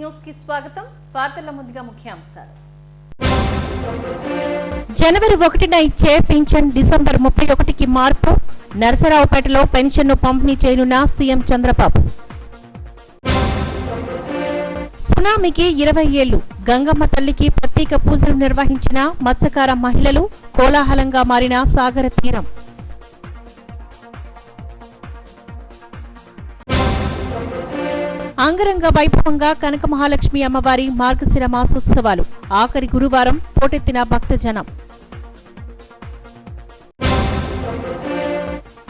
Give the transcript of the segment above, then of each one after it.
News కి స్వాగతం. వార్తల ముందుగా ముఖ్యాంశాలు. జనవరి 1న ఇచ్చే పింఛన్ డిసెంబర్ 31కి మార్పు. నరసరావుపేటలో పెన్షన్ను పంపిణీ చేయనున్న సీఎం చంద్రబాబు. సునామీకి 20 ఏళ్లు. గంగమ్మ తల్లికి ప్రత్యేక పూజలు నిర్వహించిన మత్స్యకార మహిళలు. కోలాహలంగా మారిన సాగర తీరం. అంగరంగ వైభవంగా కనక మహాలక్ష్మి అమ్మవారి మార్గశిర మాసోత్సవాలు. ఆఖరి గురువారం పోటెత్తిన భక్తజనం.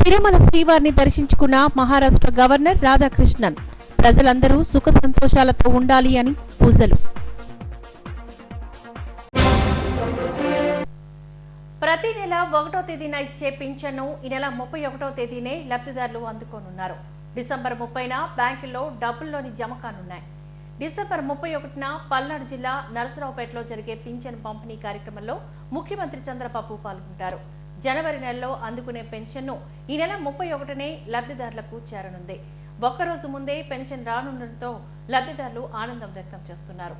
తిరుమల శ్రీవారిని దర్శించుకున్న మహారాష్ట్ర గవర్నర్ రాధాకృష్ణన్. ప్రజలందరూ సుఖ సంతోషాలతో ఉండాలి అని పూజలు. ప్రతి నెల 1వ తేదీన ఇచ్చే పింఛన్ను ఈ నెల 31వ తేదీనే లబ్ధిదారులు అందుకోనున్నారు. డిసెంబర్ 30న బ్యాంకుల్లో డబ్బుల్లోని జమ కానున్నాయి. డిసెంబర్ 31న పల్నాడు జిల్లా నరసరావుపేటలో జరిగే పింఛన్ పంపిణీ కార్యక్రమంలో ముఖ్యమంత్రి చంద్రబాబు పాల్గొంటారు. జనవరి నెలలో అందుకునే పెన్షన్ను ఈ నెల 31నే లబ్ధిదారులకు చేరనుంది. ఒక్కరోజు ముందే పెన్షన్ రానుండటంతో లబ్ధిదారులు ఆనందం వ్యక్తం చేస్తున్నారు.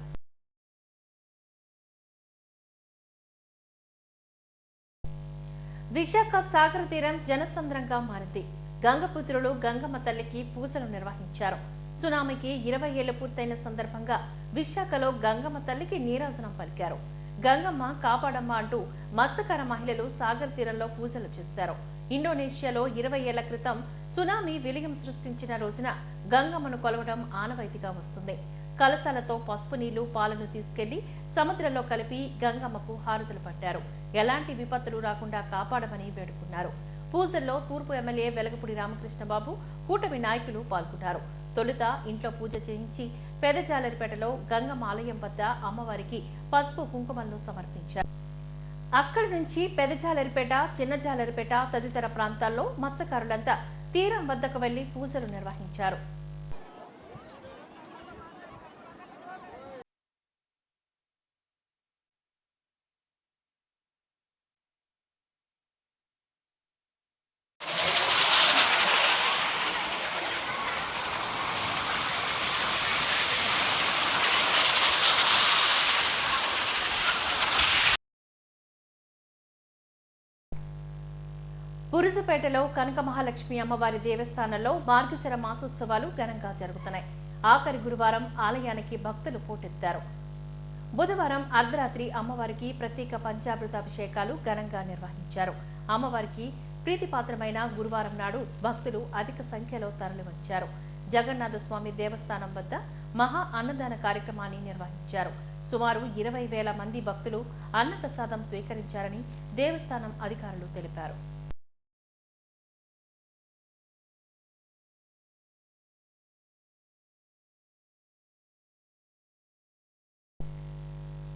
విశాఖ సాగర తీరం జనసంద్రంగా మారింది. గంగపుత్రులు గంగమ్మ తల్లికి పూజలు నిర్వహించారు. సునామీకి 20 ఏళ్లు పూర్తయిన సందర్భంగా విశాఖలో గంగమ్మ తల్లికి నీరాజనం పలికారు. గంగమ్మ కాపాడమ్మ అంటూ మత్స్యకార మహిళలు సాగర్ తీరంలో పూజలు చేశారు. ఇండోనేషియాలో 20 ఏళ్ల క్రితం సునామీ విలయం సృష్టించిన రోజున గంగమ్మను కొలవడం ఆనవాయితీగా వస్తుంది. కలశాలతో పసుపు నీళ్లు పాలను తీసుకెళ్లి సముద్రంలో కలిపి గంగమ్మకు హారతులు పట్టారు. ఎలాంటి విపత్తులు రాకుండా కాపాడమని వేడుకున్నారు. పూజల్లో తూర్పు ఎమ్మెల్యే వెలగపూడి రామకృష్ణబాబు, కూటమి నాయకులు పాల్గొన్నారు. తొలుత ఇంట్లో పూజ చేయించి పెదజాలరిపేటలో గంగమ్మ ఆలయం వద్ద అమ్మవారికి పసుపు కుంకుమలను సమర్పించారు. అక్కడి నుంచి పెదజాలరిపేట, చిన్నజాలరిపేట తదితర ప్రాంతాల్లో మత్స్యకారులంతా తీరం వద్దకు వెళ్లి పూజలు నిర్వహించారు. పురుజుపేటలో కనక మహాలక్ష్మి అమ్మవారి దేవస్థానంలో మార్గశిర మాసోత్సవాలు ఘనంగా జరుగుతున్నాయి. ఆఖరి గురువారం ఆలయానికి భక్తులు పోటెత్తారు. బుధవారం అర్ధరాత్రి అమ్మవారికి ప్రత్యేక పంచామృత అభిషేకాలు ఘనంగా నిర్వహించారు. అమ్మవారికి ప్రీతిపాత్రమైన గురువారం నాడు భక్తులు అధిక సంఖ్యలో తరలివచ్చారు. జగన్నాథ స్వామి దేవస్థానం వద్ద మహా అన్నదాన కార్యక్రమాన్ని నిర్వహించారు. సుమారు 20,000 మంది భక్తులు అన్నప్రసాదం స్వీకరించారని దేవస్థానం అధికారులు తెలిపారు.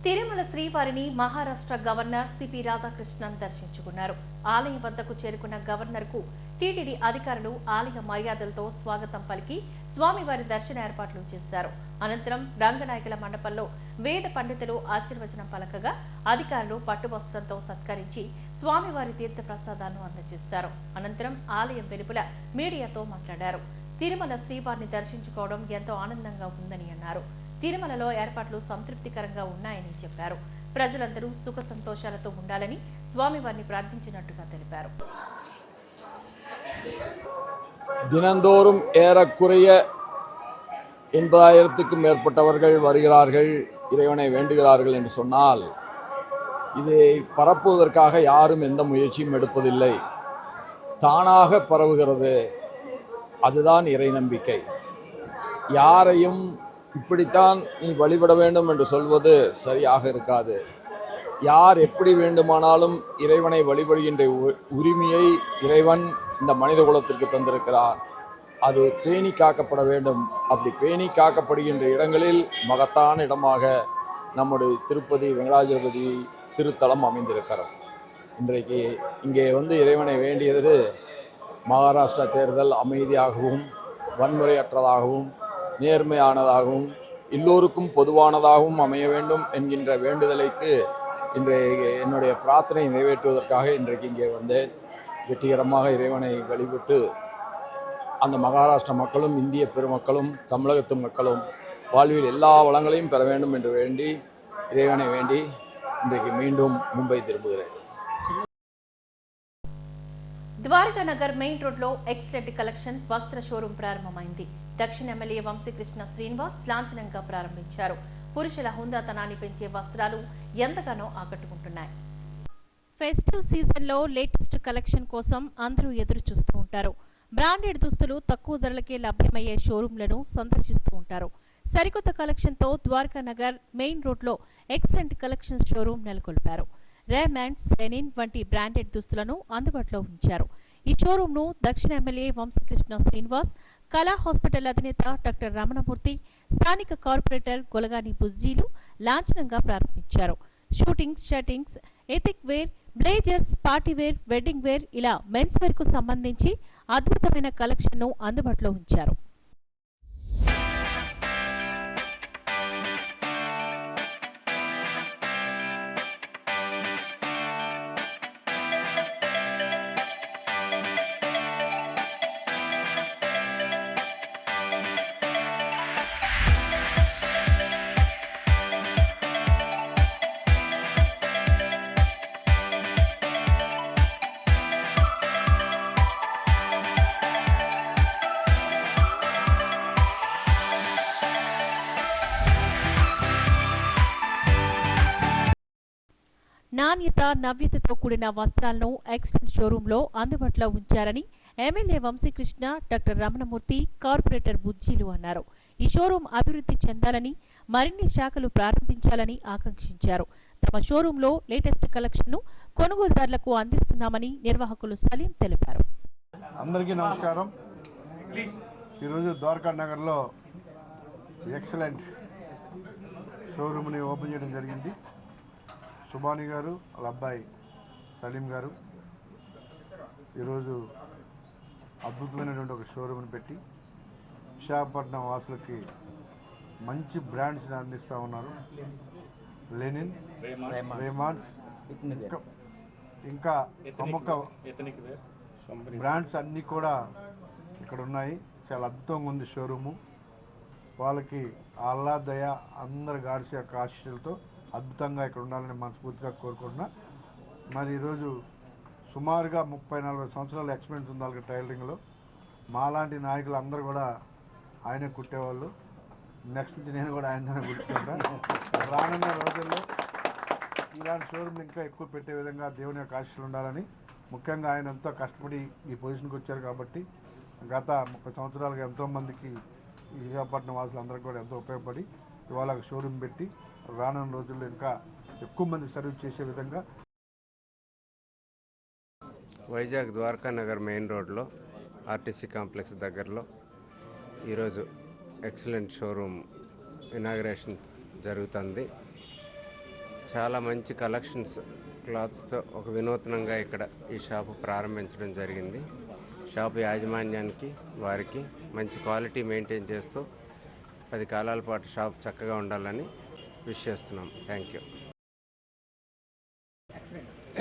తిరుమల శ్రీవారిని మహారాష్ట్ర గవర్నర్ సిపి రాధాకృష్ణన్ దర్శించుకున్నారు. ఆలయం వద్దకు చేరుకున్న గవర్నర్ కు టీటీడీ అధికారులు ఆలయ మర్యాదలతో స్వాగతం పలికి స్వామివారి దర్శన ఏర్పాట్లు చేశారు. అనంతరం రంగనాయకుల మండపంలో వేద పండితులు ఆశీర్వచనం పలకగా అధికారులు పట్టువస్త్రంతో సత్కరించి స్వామివారి తీర్థ ప్రసాదాలను అందజేశారు. అనంతరం ఆలయం వెలుపల మీడియాతో మాట్లాడారు. తిరుమల శ్రీవారిని దర్శించుకోవడం ఎంతో ఆనందంగా ఉందని అన్నారు. తిరుమలలో ఏర్పాట్లు సంతృప్తికరంగా ఉన్నాయని చెప్పారు. ప్రజలందరూ సుఖ సంతోషాలతో ఉండాలని స్వామివారిని ప్రార్థించినట్టుగా తెలిపారు. தினந்தோறும் ஏறக்குறைய 80,000க்கும் மேற்பட்டவர்கள் வருகிறார்கள், இறைவனை வேண்டுகிறார்கள் என்று சொன்னால் இதை பரப்புவதற்காக யாரும் எந்த முயற்சியும் எடுப்பதில்லை. தானாக பரவுகிறது. அதுதான் இறை நம்பிக்கை. யாரையும் இப்படித்தான் நீ வழிபட வேண்டும் என்று சொல்வது சரியாக இருக்காது. யார் எப்படி வேண்டுமானாலும் இறைவனை வழிபடுகின்ற உரிமையை இறைவன் இந்த மனித குலத்திற்கு தந்திருக்கிறார். அது பேணி காக்கப்பட வேண்டும். அப்படி பேணி காக்கப்படுகின்ற இடங்களில் மகத்தான இடமாக நம்முடைய திருப்பதி வெங்கடாஜலபதி திருத்தலம் அமைந்திருக்கிறது. இன்றைக்கு இங்கே இறைவனை வேண்டியது மகாராஷ்டிரா தேர்தல் அமைதியாகவும் வன்முறையற்றதாகவும் நேர்மையானதாகவும் எல்லோருக்கும் பொதுவானதாகவும் அமைய வேண்டும் என்கின்ற வேண்டுதலுக்கு இன்றைய என்னுடைய பிரார்த்தனை நிறைவேற்றுவதற்காக இன்றைக்கு இங்கே வந்தேன். வெற்றிகரமாக இறைவனை வழிபட்டு அந்த மகாராஷ்டிர மக்களும் இந்திய பெருமக்களும் தமிழகத்து மக்களும் வாழ்வில் எல்லா வளங்களையும் பெற வேண்டும் என்று வேண்டி இறைவனை வேண்டி இன்றைக்கு மீண்டும் மும்பை திரும்புகிறேன். ద్వారకా నగర్ మెయిన్ రోడ్ లో ఎక్సలెంట్ కలెక్షన్ వస్త్ర షోరూం ప్రారంభమైంది. దక్షిణ ఎమ్మెల్యే వంశీకృష్ణ శ్రీనివాస్ లాంఛనంగా ప్రారంభించారు. పురుషుల హుందాతనాన్ని పెంచే వస్త్రాలు ఎంతగానో ఆకట్టుకుంటున్నాయి. ఫెస్టివ్ సీజన్ లో లేటెస్ట్ కలెక్షన్ కోసం అందరూ ఎదురు చూస్తూ ఉంటారు. బ్రాండెడ్ దుస్తులు తక్కువ ధరలకే లభ్యమయ్యే షోరూంలను సందర్శిస్తూ ఉంటారు. సరికొత్త కలెక్షన్ తో ద్వారకా నగర్ మెయిన్ రోడ్ లో ఎక్సలెంట్ కలెక్షన్ షోరూం నెలకొల్పారు. రేమండ్స్, లెనిన్ వంటి బ్రాండెడ్ దుస్తులను అందుబాటులో ఉంచారు. ఈ షోరూంను దక్షిణ ఎమ్మెల్యే వంశీకృష్ణ శ్రీనివాస్, కళా హాస్పిటల్ అధినేత డాక్టర్ రమణమూర్తి, స్థానిక కార్పొరేటర్ గొలగాని బుజ్జీలు లాంఛనంగా ప్రారంభించారు. Suitings, shirtings, ethnic wear, blazers, party wear, wedding wear ఇలా మెన్స్ వేర్ కు సంబంధించి అద్భుతమైన కలెక్షన్ ను అందుబాటులో ఉంచారు. నాణ్యత, నవ్యతతో కూడిన వస్త్రాలను ఎక్సలెంట్ షోరూంలో అందుబాటులో ఉంచారని MLA Vamsikrishna, doctor Ramanamurthy, corporator బుజ్జీలు అన్నారు. ఈ షోరూం అభివృద్ధి చెందాలని, మరిన్ని శాఖలు ప్రారంభించాలని ఆకాంక్షించారు. తమ షోరూంలో లేటెస్ట్ కలెక్షన్ ను కొనుగోలుదారులకు అందిస్తున్నామని నిర్వాహకులు సలీం తెలిపారు. అందరికీ నమస్కారం. ఈరోజు ద్వారకా నగర్లో ఎక్సలెంట్ షోరూమ్ని ఓపెన్ చేయడం జరిగింది. సుబాని గారు, వాళ్ళ అబ్బాయి సలీం గారు ఈరోజు అద్భుతమైనటువంటి ఒక షోరూమ్ని పెట్టి విశాఖపట్నం వాసులకి మంచి బ్రాండ్స్ని అందిస్తూ ఉన్నారు. లెనిన్, రేమాండ్స్, ఇంకా ప్రముఖ బ్రాండ్స్ అన్నీ కూడా ఇక్కడ ఉన్నాయి. చాలా అద్భుతంగా ఉంది షోరూము. వాళ్ళకి అల్లా దయ అందరి గాడ్స్ యొక్క ఆశీస్సులతో అద్భుతంగా ఇక్కడ ఉండాలని మనస్ఫూర్తిగా కోరుకుంటున్నా. మరి ఈరోజు సుమారుగా 30-40 సంవత్సరాల ఎక్స్పీరియన్స్ ఉంది వాళ్ళకి టైలరింగ్లో. మాలాంటి నాయకులు అందరూ కూడా ఆయనే కుట్టేవాళ్ళు. నెక్స్ట్ నుంచి నేను కూడా ఆయనతోనే కుట్టుకుంటాను. రానున్న రోజుల్లో ఇలాంటి షోరూమ్ ఇంకా ఎక్కువ పెట్టే విధంగా దేవుని యొక్క ఆశీస్సులు ఉండాలని, ముఖ్యంగా ఆయన ఎంతో కష్టపడి ఈ పొజిషన్కి వచ్చారు కాబట్టి గత 30 సంవత్సరాలుగా ఎంతోమందికి ఈ విశాఖపట్నం వాసులందరికీ కూడా ఎంతో ఉపయోగపడి ఇవాళ షోరూమ్ పెట్టి రానున్న రోజుల్లో ఇంకా ఎక్కువ మంది సర్వీస్ చేసే విధంగా. వైజాగ్ ద్వారకా నగర్ మెయిన్ రోడ్లో ఆర్టీసీ కాంప్లెక్స్ దగ్గరలో ఈరోజు ఎక్సలెంట్ షోరూమ్ ఇనాగ్రేషన్ జరుగుతుంది. చాలా మంచి కలెక్షన్స్ క్లాత్స్తో ఒక వినూత్నంగా ఇక్కడ ఈ షాపు ప్రారంభించడం జరిగింది. షాపు యాజమాన్యానికి, వారికి మంచి క్వాలిటీ మెయింటైన్ చేస్తూ 10 కాలాల పాటు షాప్ చక్కగా ఉండాలని విష్ చేస్తున్నాం. Thank you.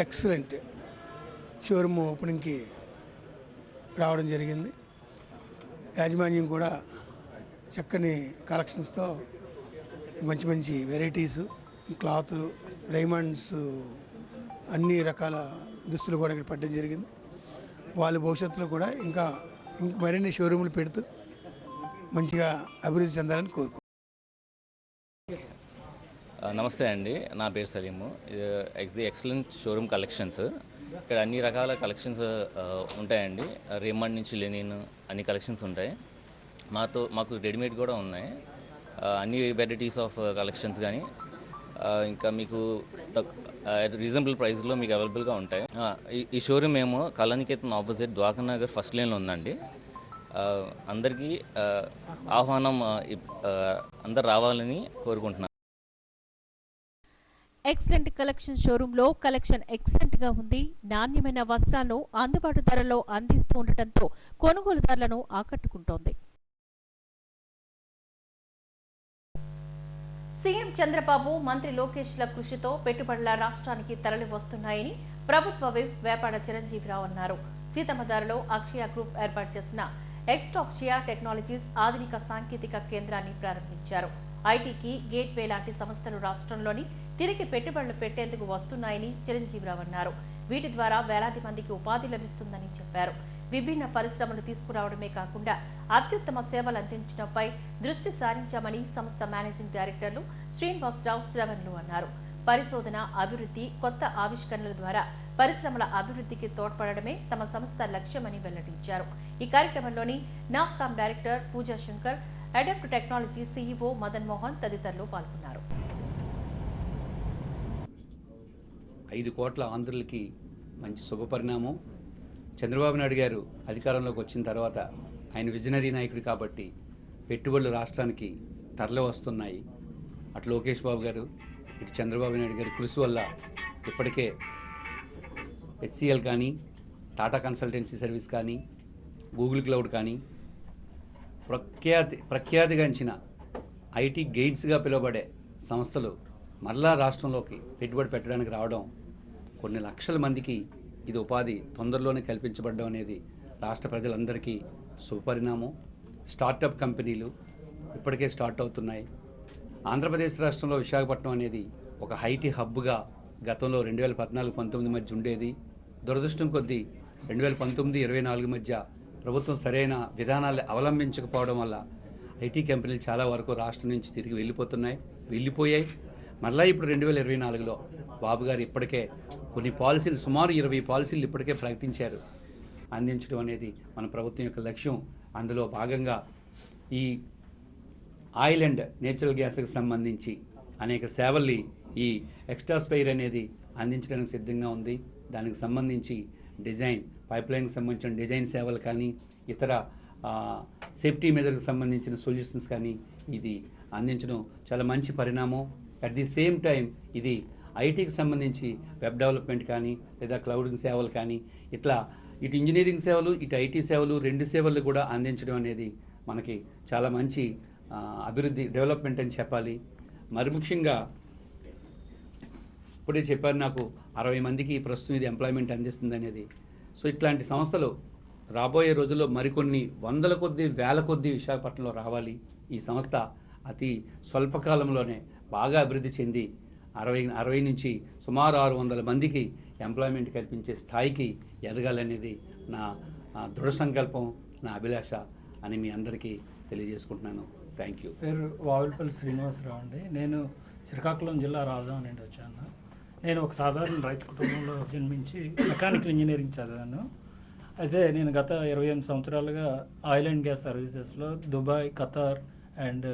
ఎక్సలెంట్ షోరూమ్ ఓపెనింగ్కి రావడం జరిగింది. యాజమాన్యం కూడా చక్కని కలెక్షన్స్తో మంచి మంచి వెరైటీస్, క్లాతులు, రైమండ్స్, అన్ని రకాల దుస్తులు కూడా ఇక్కడ పెట్టడం జరిగింది. వాళ్ళ భవిష్యత్తులో కూడా ఇంకా మరిన్ని షోరూములు పెడుతూ మంచిగా అభివృద్ధి చెందాలని కోరుకుంటున్నాను. నమస్తే అండి, నా పేరు సలీము. ఇది ఎక్సలెంట్ షోరూమ్ కలెక్షన్స్. ఇక్కడ అన్ని రకాల కలెక్షన్స్ ఉంటాయండి. రేమండ్ నుంచి లెనిన్ అన్ని కలెక్షన్స్ ఉంటాయి. మాకు రెడీమేడ్ కూడా ఉన్నాయి. అన్ని వెరైటీస్ ఆఫ్ కలెక్షన్స్ కానీ ఇంకా మీకు రీజనబుల్ ప్రైస్లో మీకు అవైలబుల్గా ఉంటాయి. ఈ షోరూమ్ ఏమో కళానికేతన్ ఆపోజిట్ ద్వారకా నగర్ ఫస్ట్ లైన్లో ఉందండి. అందరికీ ఆహ్వానం, అందరు రావాలని కోరుకుంటున్నాను. ఎక్సలెంట్ కలెక్షన్ షోరూంలో కలెక్షన్ ఎక్సలెంట్ గా ఉంది. నాణ్యమైన వస్త్రాలను అందుబాటు ధరలో అందిస్తూ ఉండటంతో కొనుగోలుదారులను ఆకట్టుకుంటోంది. సీఎం చంద్రబాబు, మంత్రి లోకేష్ల కృషితో పెట్టుబడుల రాష్ట్రానికి తరలి వస్తున్నాయని ప్రభుత్వ విప్ వేపాడ చిరంజీవిరావు అన్నారు. సీతమ్మదారులో అక్షయ గ్రూప్ ఏర్పాటు చేసిన ఎక్స్టాక్సియా టెక్నాలజీస్ ఆధునిక సాంకేతిక కేంద్రాన్ని ప్రారంభించారు. ఐటీకి గేట్వే లాంటి సంస్థలు రాష్ట్రంలోని తిరిగి పెట్టుబడులు పెట్టేందుకు వస్తున్నాయని చిరంజీవిరావు అన్నారు. వీటి ద్వారా వేలాది మందికి ఉపాధి లభిస్తుందని చెప్పారు. విభిన్న పరిశ్రమలు తీసుకురావడమే కాకుండా అత్యుత్తమ సేవలు అందించడంపై దృష్టి సారించామని సంస్థ మేనేజింగ్ డైరెక్టర్లు శ్రీనివాసరావు శ్రవణ్లు అన్నారు. పరిశోధన, అభివృద్ధి, కొత్త ఆవిష్కరణల ద్వారా పరిశ్రమల అభివృద్ధికి తోడ్పడడమే తమ సంస్థ లక్ష్యమని వెల్లడించారు. ఈ కార్యక్రమంలోని NASSCOM director Pooja Shankar, Adapt Technology CEO Madan Mohan తదితరులు పాల్గొన్నారు. 5 కోట్ల ఆంధ్రులకి మంచి శుభపరిణామం. చంద్రబాబు నాయుడు గారు అధికారంలోకి వచ్చిన తర్వాత ఆయన విజనరీ నాయకుడు కాబట్టి పెట్టుబడులు రాష్ట్రానికి తరలి వస్తున్నాయి. అటు లోకేష్ బాబు గారు, ఇటు చంద్రబాబు నాయుడు గారి కృషి వల్ల ఇప్పటికే HCL కానీ, టాటా కన్సల్టెన్సీ సర్వీస్ కానీ, గూగుల్ క్లౌడ్ కానీ ప్రఖ్యాతిగాంచిన ఐటీ గైడ్స్గా పిలువబడే సంస్థలు మరలా రాష్ట్రంలోకి పెట్టుబడి పెట్టడానికి రావడం, కొన్ని లక్షల మందికి ఇది ఉపాధి తొందరలోనే కల్పించబడడం అనేది రాష్ట్ర ప్రజలందరికీ శుభపరిణామం. స్టార్టప్ కంపెనీలు ఇప్పటికే స్టార్ట్ అవుతున్నాయి. ఆంధ్రప్రదేశ్ రాష్ట్రంలో విశాఖపట్నం అనేది ఒక ఐటీ హబ్గా గతంలో 2014-19 మధ్య ఉండేది. దురదృష్టం కొద్దీ 2019-24 మధ్య ప్రభుత్వం సరైన విధానాలు అవలంబించకపోవడం వల్ల ఐటీ కంపెనీలు చాలా వరకు రాష్ట్రం నుంచి తిరిగి వెళ్ళిపోయాయి. మళ్ళీ ఇప్పుడు 2024లో బాబు గారు ఇప్పటికే కొన్ని పాలసీలు, సుమారు 20 పాలసీలు ఇప్పటికే ప్రకటించారు. అందించడం అనేది మన ప్రభుత్వం యొక్క లక్ష్యం. అందులో భాగంగా ఈ ఆయిల్ అండ్ నేచురల్ గ్యాస్కి సంబంధించి అనేక సేవల్ని ఈ ఎక్స్ట్రాస్పైర్ అనేది అందించడానికి సిద్ధంగా ఉంది. దానికి సంబంధించి డిజైన్, పైప్లైన్కి సంబంధించిన డిజైన్ సేవలు కానీ, ఇతర సేఫ్టీ మెజర్కి సంబంధించిన సొల్యూషన్స్ కానీ ఇది అందించడం చాలా మంచి పరిణామం. అట్ ది సేమ్ టైం ఇది ఐటీకి సంబంధించి వెబ్ డెవలప్మెంట్ కానీ, లేదా క్లౌడింగ్ సేవలు కానీ, ఇట్లా ఇటు ఇంజనీరింగ్ సేవలు, ఇటు ఐటీ సేవలు, 2 సేవలు కూడా అందించడం అనేది మనకి చాలా మంచి అభివృద్ధి, డెవలప్మెంట్ అని చెప్పాలి. మరి ముఖ్యంగా ఇప్పుడే చెప్పారు, నాకు 60 మందికి ప్రస్తుతం ఇది ఎంప్లాయ్మెంట్ అందిస్తుంది అనేది. సో ఇట్లాంటి సంస్థలు రాబోయే రోజుల్లో మరికొన్ని వందల కొద్దీ, వేల కొద్దీ విశాఖపట్నంలో రావాలి. ఈ సంస్థ అతి స్వల్పకాలంలోనే బాగా అభివృద్ధి చెంది 60 నుంచి సుమారు 600 మందికి ఎంప్లాయ్మెంట్ కల్పించే స్థాయికి ఎదగాలనేది నా దృఢ సంకల్పం, నా అభిలాష అని మీ అందరికీ తెలియజేసుకుంటున్నాను. Thank you. పేరు వావిల్పల్లి శ్రీనివాసరావు అండి. నేను శ్రీకాకుళం జిల్లా రాజధాని నుండి వచ్చాను. నేను ఒక సాధారణ రైతు కుటుంబంలో జన్మించి మెకానికల్ ఇంజనీరింగ్ చదివాను. అయితే నేను గత 28 సంవత్సరాలుగా ఆయిల్ అండ్ గ్యాస్ సర్వీసెస్లో Dubai, Qatar and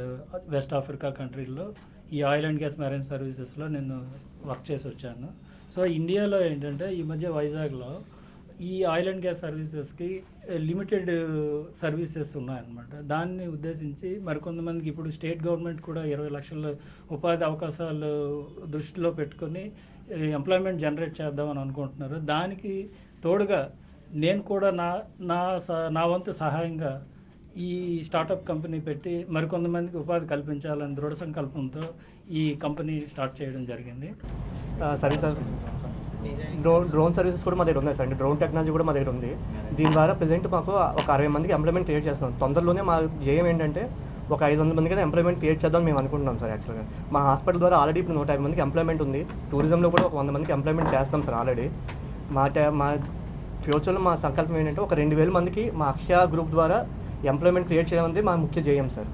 West Africa కంట్రీల్లో ఈ ఆయిల్ అండ్ గ్యాస్ మెరైన్ సర్వీసెస్లో నేను వర్క్ చేసి వచ్చాను. సో ఇండియాలో ఏంటంటే ఈ మధ్య వైజాగ్లో ఈ ఆయిల్ అండ్ గ్యాస్ సర్వీసెస్కి లిమిటెడ్ సర్వీసెస్ ఉన్నాయన్నమాట. దాన్ని ఉద్దేశించి మరికొంతమందికి ఇప్పుడు స్టేట్ గవర్నమెంట్ కూడా 20 లక్షల ఉపాధి అవకాశాలు దృష్టిలో పెట్టుకొని ఎంప్లాయ్మెంట్ జనరేట్ చేద్దామని అనుకుంటున్నారు. దానికి తోడుగా నేను కూడా నా వంతు సహాయంగా ఈ స్టార్టప్ కంపెనీ పెట్టి మరికొంతమందికి ఉపాధి కల్పించాలని దృఢ సంకల్పంతో ఈ కంపెనీ స్టార్ట్ చేయడం జరిగింది. డ్రోన్ సర్వీసెస్ కూడా మా దగ్గర ఉన్నాయి సార్. అంటే డ్రోన్ టెక్నాలజీ కూడా మా దగ్గర ఉంది. దీని ద్వారా ప్రజెంట్ మాకు ఒక 60 మందికి ఎంప్లాయ్మెంట్ క్రియేట్ చేస్తున్నాం. తొందరలోనే మా ధ్యేయం ఏంటంటే ఒక 500 మందికి అయితే ఎంప్లాయ్మెంట్ క్రియేట్ చేద్దాం మేము అనుకుంటున్నాం సార్. యాక్చువల్గా మా హాస్పిటల్ ద్వారా ఆల్రెడీ ఇప్పుడు 150 మందికి ఎంప్లాయ్మెంట్ ఉంది. టూరిజంలో కూడా ఒక 100 మందికి ఎంప్లాయ్మెంట్ చేస్తాం సార్ ఆల్రెడీ. మా ఫ్యూచర్లో మా సంకల్పం ఏంటంటే ఒక 2000 మందికి మా అక్షయ గ్రూప్ ద్వారా ఎంప్లాయ్మెంట్ క్రియేట్ చేయడం అనేది మా ముఖ్య ధ్యేయం sir.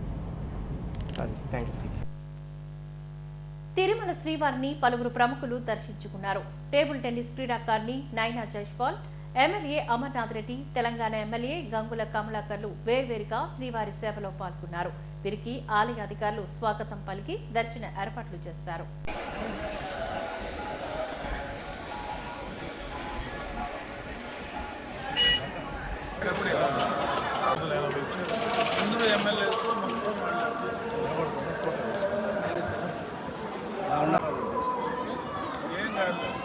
Thank you sir. Tirumala శ్రీవారిని పలువురు ప్రముఖులు దర్శించుకున్నారు. టేబుల్ టెన్నిస్ క్రీడాకారిణి నైనా జైస్వాల్, ఎమ్మెల్యే అమర్నాథ్ రెడ్డి, తెలంగాణ ఎమ్మెల్యే గంగుల కమలాకర్లు వేర్వేరుగా శ్రీవారి సేవలో పాల్గొన్నారు. వీరికి ఆలయ అధికారులు స్వాగతం పలికి దర్శన ఏర్పాట్లు చేశారు.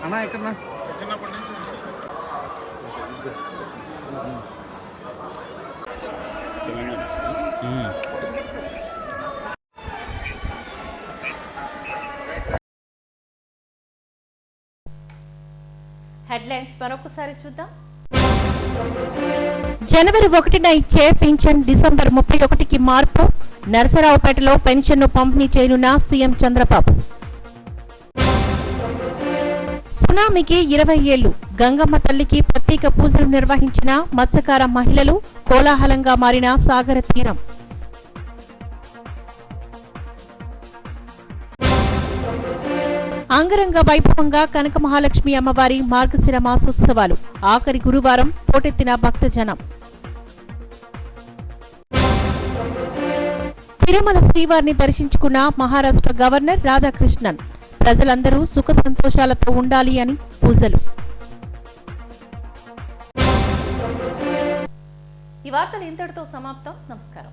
అన్నా ఎక్కడన్నా చిన్నప్పటి నుంచి హెడ్లైన్స్ మరొకసారి చూద్దాం. జనవరి 1న ఇచ్చే పింఛన్ డిసెంబర్ 31కి మార్పు. నరసరావుపేటలో పెన్షన్ను పంపిణీ చేయనున్న సీఎం చంద్రబాబు. సునామీకి 20 ఏళ్లు. గంగమ్మ తల్లికి ప్రత్యేక పూజలు నిర్వహించిన మత్స్యకార మహిళలు. కోలాహలంగా మారిన సాగర తీరం. అంగరంగ వైభవంగా కనక మహాలక్ష్మి అమ్మవారి మార్గశిర మాసోత్సవాలు. ఆఖరి గురువారం పోటెత్తిన భక్తజనం. తిరుమల శ్రీవారిని దర్శించుకున్న మహారాష్ట్ర గవర్నర్ రాధాకృష్ణన్. ప్రజలందరూ సుఖ సంతోషాలతో ఉండాలి అని పూజలు. ఈ వార్తలు ఇంతటితో సమాప్తం. నమస్కారం.